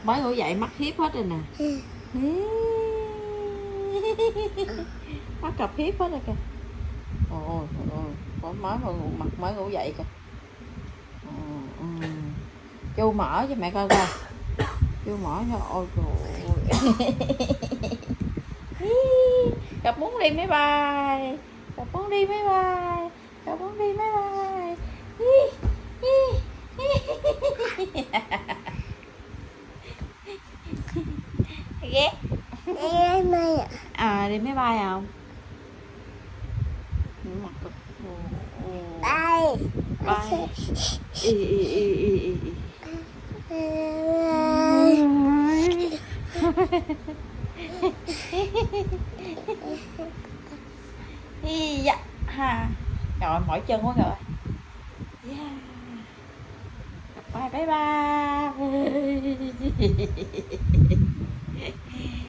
Mới ngủ dậy mắt hiếp hết rồi nè. Mắt cặp hiếp hết rồi kìa. Ôi có mới ngủ, mặt mới ngủ dậy kìa. Chu mở cho mẹ coi coi. Chu mở cho. Ôi trời ơi. Cặp muốn đi máy bay. Cặp muốn đi máy bay. Cặp muốn đi máy bay. Ghét. Đi máy bay không? Mặt cực. Bye. Bye. Dạ ha. Trời mỏi chân quá rồi. Yeah. Bye bye bye.